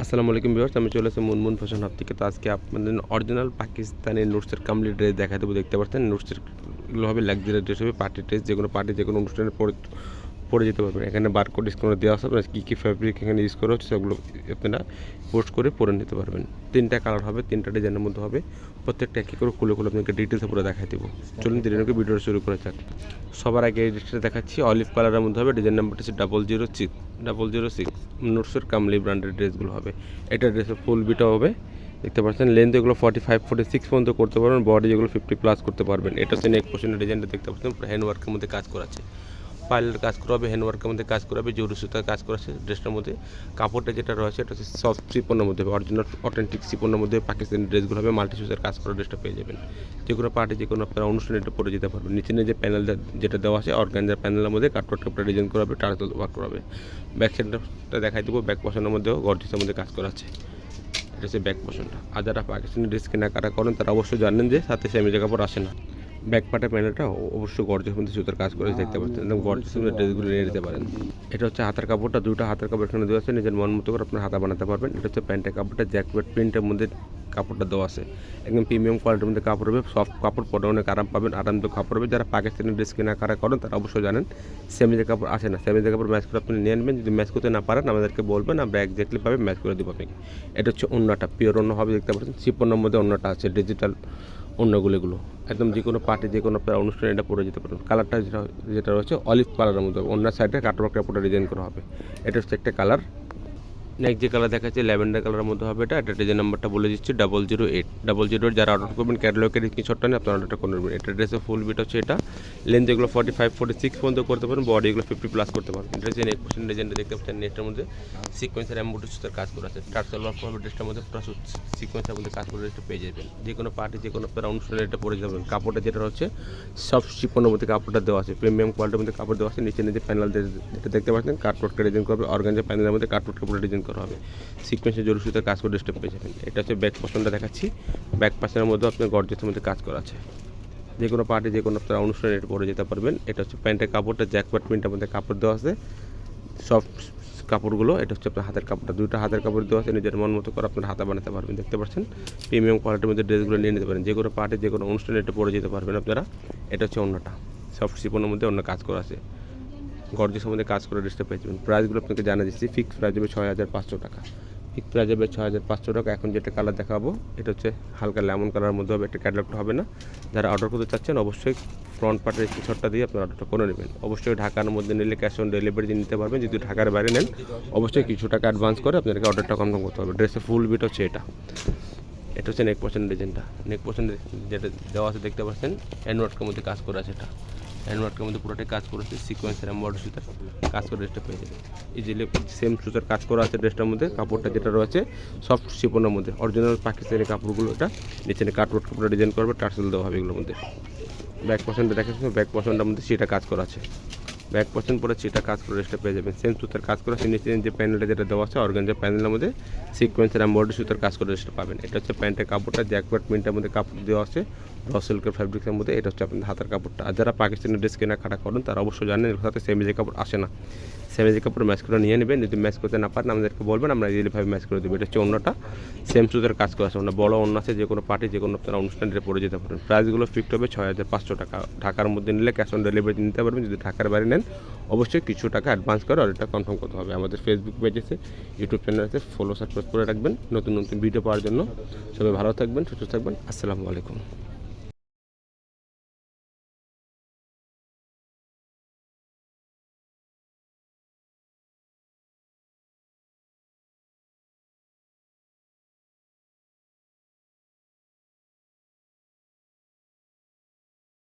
আসসালামু আলাইকুম ভিউয়ার্স, আমি চলে এসেছি মুনমুন ফ্যাশন হাব থেকে। তো আজকে আপনাদের অরিজিনাল পাকিস্তানি নুটসের কামলি ড্রেস দেখা দেবো। দেখতে পাচ্ছেন নুটসের এগুলো হবে লাক্সারি ড্রেস, হবে পার্টি ড্রেস, যে কোনো অনুষ্ঠানে পরে যেতে পারবেন। এখানে বারকোড ডিসকাউন্ট দেওয়া আছে, আপনার কী কী ফ্যাব্রিক এখানে ইউজ করা হচ্ছে সেগুলো আপনারা পোস্ট করে পরে নিতে পারবেন। 3টা কালার হবে, 3টা ডিজাইনের মধ্যে হবে, প্রত্যেকটা একই করে খুলে আপনাকে ডিটেলসে পুরো দেখাই দেবো। চলুন দিনের ভিডিওটা শুরু করে যাক। সবার আগে এই ড্রেসটা দেখাচ্ছি, অলিভ কালারের মধ্যে হবে, ডিজাইন নাম্বারটা হচ্ছে 006 নুটসের কামলি ব্র্যান্ডের ড্রেসগুলো হবে। এটা ড্রেসের ফুল বিটা হবে, দেখতে পাচ্ছেন। লেন্থ এগুলো 45-46 পর্যন্ত করতে পারবেন, বডি যেগুলো 50+ করতে পারবেন। এটা হচ্ছে নেক পোর্শনের ডিজাইনটা দেখতে পাচ্ছেন, হ্যান্ডওয়ার্কের মধ্যে কাজ করা আছে, পাইলের কাজ করা হবে, হ্যান্ডওয়ার্কের মধ্যে কাজ করা হবে, জরি সুতার কাজ করা আছে ড্রেসটার মধ্যে। কাপড়টা যেটা রয়েছে এটা হচ্ছে সফট সিপনের মধ্যে, অরিজিনাল অথেন্টিক সিপনের মধ্যে পাকিস্তানি ড্রেসগুলো হবে। মাল্টি সুতার কাজ করা ড্রেসটা পেয়ে যাবেন। যে কোনো পার্টি, যে কোনো আপনারা অনুষ্ঠানে এটা পরে যেতে পারবেন। নিচে যে প্যানেল যেটা দেওয়া আছে অর্গানজার প্যানেলের মধ্যে কাটওয়ার্ক কাপড় ডিজাইন করা হবে, টার্সেল ওয়ার্ক করা হবে। ব্যাক সাইডটা দেখাই দেবো, ব্যাক পোর্শনের মধ্যেও গর্জিসের মধ্যে কাজ করা আছে। এটা হচ্ছে ব্যাক পোর্শনটা। আর যারা পাকিস্তানি ড্রেস কেনাকাটা করেন তারা অবশ্যই জানেন যে সাথে সেমিজে কাপড় আসে না। ব্যাক পার্টের প্যানেলটা অবশ্যই গর্জিয়াস মধ্যে সুতার কাজ করে দেখতে পাচ্ছেন, একদম গর্জিয়াস মধ্যে ড্রেসগুলো নিয়ে নিতে পারেন। এটা হচ্ছে হাতের কাপড়টা, দুটো হাতের কাপড় এখানে দেওয়া আছে, নিজের মন মতো করে আপনার হাতা বানাতে পারবেন। এটা হচ্ছে প্যান্টের কাপড়টা, জ্যাকপেট প্রিন্টের মধ্যে কাপড়টা দেওয়া আছে, একদম প্রিমিয়াম কোয়ালিটির মধ্যে কাপড় হবে, সফট কাপড়, পরে অনেক আরাম পাবেন, আরামদায়ক কাপড় হবে। যারা পাকিস্তানি ড্রেস কেনাকাটা করেন তারা অবশ্যই জানেন সেমিজের কাপড় আসে না। সেমিজের কাপড় ম্যাচ করে আপনি নিয়ে আনবেন, যদি ম্যাচ করতে না পারেন আমাদেরকে বলবেন, আমরা একজাক্টলি পাবে ম্যাচ করে দেবো আপনাকে। এটা হচ্ছে ওন্নাটা, পিওর ওন্না হবে, দেখতে পাচ্ছেন শিপনের মধ্যে ওন্নাটা আছে, ডিজিটাল অন্যগুলো একদম যে কোনো পার্টি, যে কোনো আপনার অনুষ্ঠানে এটা পরে যেতে পারেন। কালারটা যেটা রয়েছে অলিভ কালারের মধ্যে, অন্য সাইডে কাটওয়ার্ক কাপড়টা ডিজাইন করা হবে। এটা হচ্ছে একটা কালার। নেক্সট যে কালার দেখাচ্ছে ল্যাভেন্ডার কালারের মধ্যে হবে। এটা ডিজাইন নাম্বারটা বলে দিচ্ছি 008 যারা অর্ডার করবেন ক্যাটালগের স্ক্রিনশটটা নিয়ে আপনার অর্ডারটা করে নেবেন। এটা ড্রেসের ফুল বিট হচ্ছে, এটা লেন্থ এগুলো 45-46 পর্যন্ত করতে পারেন, বডি এগুলো 50+ করতে পারেন। এটা হচ্ছে নেক পোর্শন ডিজাইনটা দেখতে পাচ্ছেন, নেটের মধ্যে সিকোয়েন্সের এমব্রয়ডারি সুতার কাজ করা আছে, টার্সেল ওয়ার্ক হবে ড্রেসটার মধ্যে, পুরো সিকোয়েন্সের মধ্যে কাজ করে ড্রেসটা পেয়ে যাবেন। যে কোনো পার্টি, যে কোনো আপনারা অনুষ্ঠানে এটা পরে যাবেন। কাপড়টা যেটা হচ্ছে সব শিপনের মধ্যে কাপড়টা দেওয়া আছে, প্রিমিয়াম কোয়ালিটির মধ্যে কাপড় দেওয়া আছে। নিচে প্যানেল যেটা দেখতে পাচ্ছেন কাটওয়ার্কটা ডিজাইন করা হবে, অর্গানজার প্যানেলের মধ্যে কাটওয়ার্ক কাপড়টা ডিজাইন করা হবে, সিকোয়েন্সের জরি সুতার কাজ করে স্টেপ পেয়ে যাবেন। এটা হচ্ছে ব্যাক পোর্শনটা দেখাচ্ছি, ব্যাক পাশের মধ্যে আপনার গর্জিয়াসের মধ্যে কাজ করা আছে। যে কোনো পার্টি, যে কোনো আপনারা অনুষ্ঠানে এটা পরে যেতে পারবেন। এটা হচ্ছে প্যান্টের কাপড়টা, জ্যাকপাট প্রিন্টের মধ্যে কাপড় দেওয়া আছে, সব কাপড়গুলো। এটা হচ্ছে আপনার হাতের কাপড়টা, দুটো হাতের কাপড় দেওয়া আছে, নিজের মন মতো করে আপনার হাতা বানাতে পারবেন। দেখতে পাচ্ছেন প্রিমিয়াম কোয়ালিটির মধ্যে ড্রেসগুলো নিয়ে নিতে পারেন। যে কোনো পার্টি, যে কোনো অনুষ্ঠানে এটা পরে যেতে পারবেন আপনারা। এটা হচ্ছে অন্যটা, সফট শিপনের মধ্যে অন্য কাজ করা আছে, গর্জিয়াসের মধ্যে কাজ করে ড্রেসটা পেয়ে যাবেন। প্রাইসগুলো আপনাকে জানা দিচ্ছি, ফিক্স প্রাইস হবে 6500 টাকা। ফিক্স প্রাইস হবে 6500 টাকা। এখন যেটা কালার দেখাবো এটা হচ্ছে হালকা লেমন কালারের মধ্যে হবে, এটা ক্যাটালগটা হবে না। যারা অর্ডার করতে চাচ্ছেন অবশ্যই ফ্রন্ট পার্টের স্ক্রিনশটটা দিয়ে আপনার অর্ডারটা করে নেবেন। অবশ্যই ঢাকার মধ্যে নিলে ক্যাশ অন ডেলিভারি নিতে পারবেন। যদি ঢাকার বাইরে নেন অবশ্যই কিছু টাকা অ্যাডভান্স করে আপনাদেরকে অর্ডারটা কনফার্ম করতে হবে। ড্রেসের ফুল বিট হচ্ছে এটা। এটা হচ্ছে নেক পোর্শন ডিজাইনটা, নেক পোর্শন যেটা দেওয়া আছে দেখতে পাচ্ছেন, হ্যান্ডওয়ার্কের মধ্যে কাজ করা আছে। এটা হ্যান্ডওয়ার্কের মধ্যে পুরোটাই কাজ করেছে, সিকোয়েন্সের এমব্রয়ডারি সুতার কাজ করে ড্রেসটা পেয়ে যাবে। ইজিলি সেম সুতার কাজ করা আছে ড্রেসটার মধ্যে। কাপড়টা যেটা রয়েছে সফট শিপনের মধ্যে, অরিজিনাল পাকিস্তানি কাপড়গুলো। এটা নিচে কাটওয়ার্ক কাপড়টা ডিজাইন করবে, টার্সেল দেওয়া হবে এগুলোর মধ্যে। ব্যাক পোর্শনটা দেখাচ্ছি, ব্যাক পোর্শনটার মধ্যে সেটা কাজ করা আছে, ব্যাক পোর্শন পরে সেটা কাজ করে ড্রেসটা পেয়ে যাবেন। সেম সুতার কাজ করা আছে, নিচে যে প্যানেলটা যেটা দেওয়া আছে অর্গানজার প্যানেলের মধ্যে সিকোয়েন্সের এমব্রয়ডারি সুতার কাজ করে ড্রেসটা পাবেন। এটা হচ্ছে প্যান্টের কাপড়টা, জ্যাকপাট প্রিন্টের মধ্যে কাপড় দেওয়া আছে, র সিল্কের ফ্যাব্রিক্সের মধ্যে। এটা হচ্ছে আপনাদের হাতের কাপড়টা। আর যারা পাকিস্তানি ড্রেস কেনাকাটা করেন তারা অবশ্যই জানেন এর সাথে সেমিজের কাপড় আসে না। সেমিজের কাপড় ম্যাচ করে নিয়ে নেবেন, যদি ম্যাচ করতে না পারেন আমাদেরকে বলবেন, আমরা ইজিলিভাবে ম্যাচ করে দেবো। এটা হচ্ছে অন্যটা, সেম সুতার কাজ করা আছে, বড় অন্য আছে, যে কোনো পার্টি, যে কোনো আপনারা অনুষ্ঠানে পরে যেতে পারেন। প্রাইসগুলো ফিক্সড হবে 6500 টাকা। ঢাকার মধ্যে নিলে ক্যাশ অন ডেলিভারি নিতে পারবেন। যদি ঢাকার বাইরে নেন অবশ্যই কিছু টাকা অ্যাডভান্স করে অর্ডারটা কনফার্ম করতে হবে। আমাদের ফেসবুক পেজ আছে, ইউটিউব চ্যানেল আছে, ফলো সাবস্ক্রাইব করে রাখবেন নতুন নতুন ভিডিও পাওয়ার জন্য। সবাই ভালো থাকবেন, সুস্থ থাকবেন। আসসালামু আলাইকুম।